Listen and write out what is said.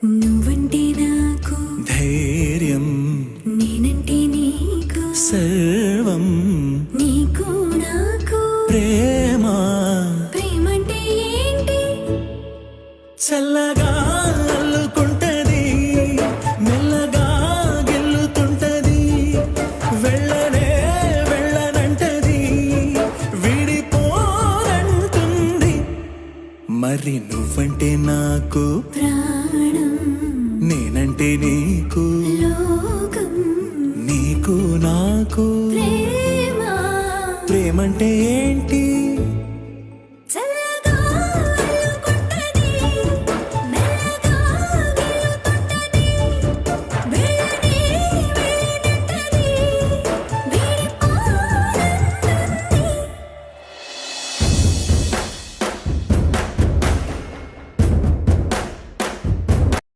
నువ్వంటే నాకు ధైర్యం, నేనంటే నీకు సర్వం, నీకు నాకు ప్రేమ. ప్రేమంటే ఏంటి? చల్లగా అల్లుకుంటది, మెల్లగా గెల్లుతుంటది, వెళ్ళనే వెళ్ళనంటది, విడిపోనంటుంది. మరి నువ్వంటే నాకు ప్రాణం, నేనంటే నీకు, లోకం, నీకు నాకు ప్రేమ. ప్రేమంటే